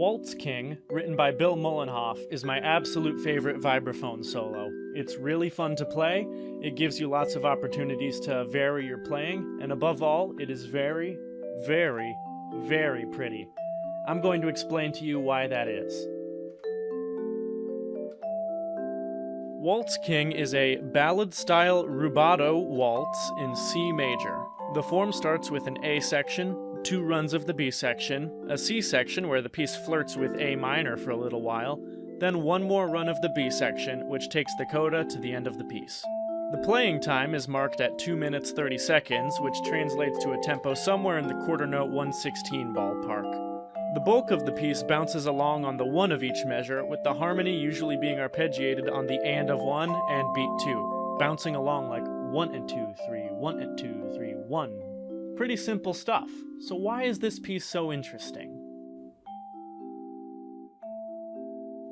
Waltz King, written by Bill Molenhof, is my absolute favorite vibraphone solo. It's really fun to play, it gives you lots of opportunities to vary your playing, and above all, it is very, very, very pretty. I'm going to explain to you why that is. Waltz King is a ballad-style rubato waltz in C major. The form starts with an A section, 2 runs of the B section, a C section where the piece flirts with A minor for a little while, then 1 more run of the B section, which takes the coda to the end of the piece. The playing time is marked at 2 minutes 30 seconds, which translates to a tempo somewhere in the quarter note 116 ballpark. The bulk of the piece bounces along on the 1 of each measure, with the harmony usually being arpeggiated on the and of 1 and beat 2, bouncing along like 1 and 2, 3, 1 and 2, 3, 1. Pretty simple stuff. So why is this piece so interesting?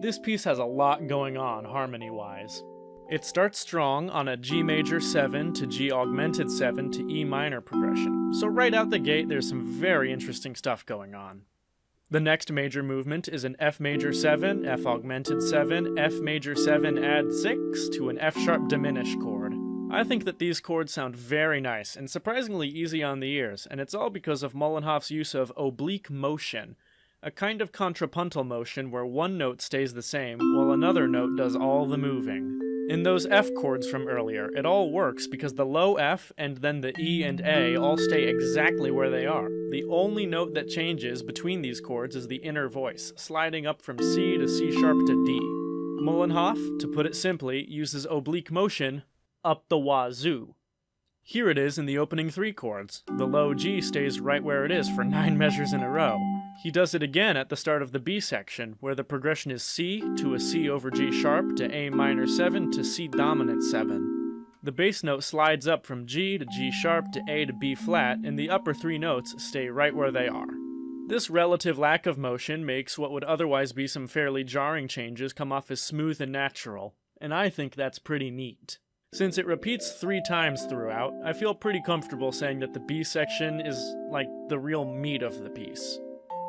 This piece has a lot going on harmony-wise. It starts strong on a G major 7 to G augmented 7 to E minor progression, so right out the gate there's some very interesting stuff going on. The next major movement is an F major 7, F augmented 7, F major 7 add 6 to an F sharp diminished chord. I think that these chords sound very nice and surprisingly easy on the ears, and it's all because of Molenhof's use of oblique motion, a kind of contrapuntal motion where one note stays the same while another note does all the moving. In those F chords from earlier, it all works because the low F and then the E and A all stay exactly where they are. The only note that changes between these chords is the inner voice, sliding up from C to C sharp to D. Molenhof, to put it simply, uses oblique motion up the wazoo. Here it is in the opening 3 chords. The low G stays right where it is for 9 measures in a row. He does it again at the start of the B section, where the progression is C to a C over G sharp to A minor 7 to C dominant 7. The bass note slides up from G to G sharp to A to B flat, and the upper 3 notes stay right where they are. This relative lack of motion makes what would otherwise be some fairly jarring changes come off as smooth and natural, and I think that's pretty neat. Since it repeats 3 times throughout, I feel pretty comfortable saying that the B section is like the real meat of the piece.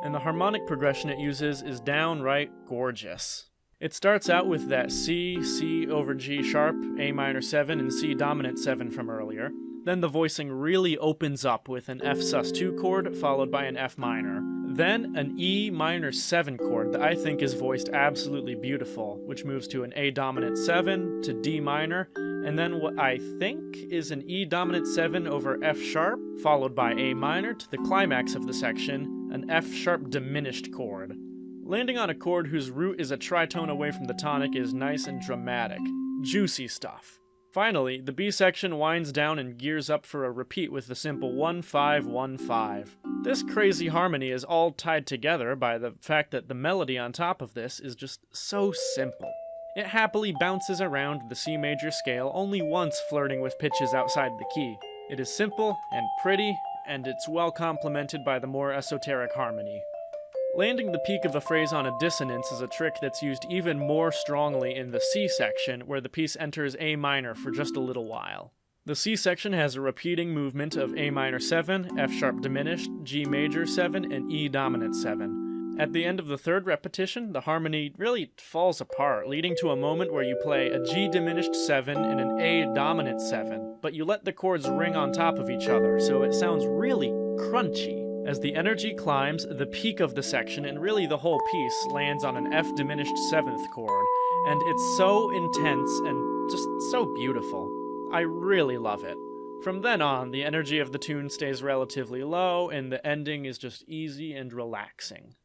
And the harmonic progression it uses is downright gorgeous. It starts out with that C, C over G sharp, A minor 7, and C dominant 7 from earlier. Then the voicing really opens up with an F sus2 chord followed by an F minor. Then an E minor 7 chord that I think is voiced absolutely beautiful, which moves to an A dominant 7 to D minor, and then what I think is an E dominant 7 over F sharp, followed by A minor to the climax of the section, an F sharp diminished chord. Landing on a chord whose root is a tritone away from the tonic is nice and dramatic. Juicy stuff. Finally, the B section winds down and gears up for a repeat with the simple 1-5-1-5. This crazy harmony is all tied together by the fact that the melody on top of this is just so simple. It happily bounces around the C major scale, only once flirting with pitches outside the key. It is simple and pretty, and it's well complemented by the more esoteric harmony. Landing the peak of a phrase on a dissonance is a trick that's used even more strongly in the C section, where the piece enters A minor for just a little while. The C section has a repeating movement of A minor 7, F sharp diminished, G major 7, and E dominant 7. At the end of the 3rd repetition, the harmony really falls apart, leading to a moment where you play a G diminished 7 and an A dominant 7, but you let the chords ring on top of each other, so it sounds really crunchy. As the energy climbs, the peak of the section, and really the whole piece, lands on an F diminished 7th chord, and it's so intense and just so beautiful. I really love it. From then on, the energy of the tune stays relatively low, and the ending is just easy and relaxing.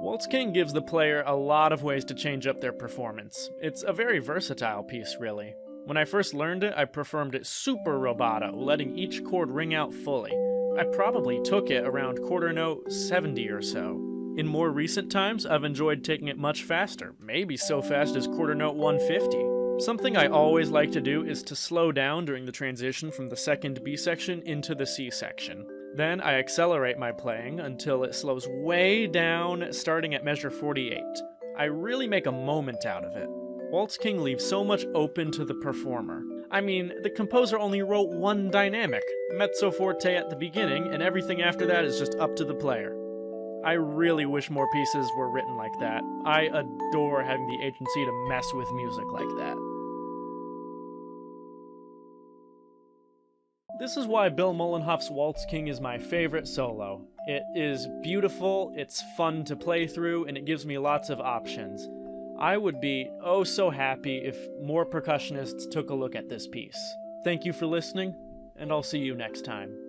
Waltz King gives the player a lot of ways to change up their performance. It's a very versatile piece, really. When I first learned it, I performed it super rubato, letting each chord ring out fully. I probably took it around quarter note 70 or so. In more recent times, I've enjoyed taking it much faster, maybe so fast as quarter note 150. Something I always like to do is to slow down during the transition from the 2nd B section into the C section. Then I accelerate my playing until it slows way down, starting at measure 48. I really make a moment out of it. Waltz King leaves so much open to the performer. I mean, the composer only wrote one dynamic, mezzo forte at the beginning, and everything after that is just up to the player. I really wish more pieces were written like that. I adore having the agency to mess with music like that. This is why Bill Molenhof's Waltz King is my favorite solo. It is beautiful, it's fun to play through, and it gives me lots of options. I would be oh so happy if more percussionists took a look at this piece. Thank you for listening, and I'll see you next time.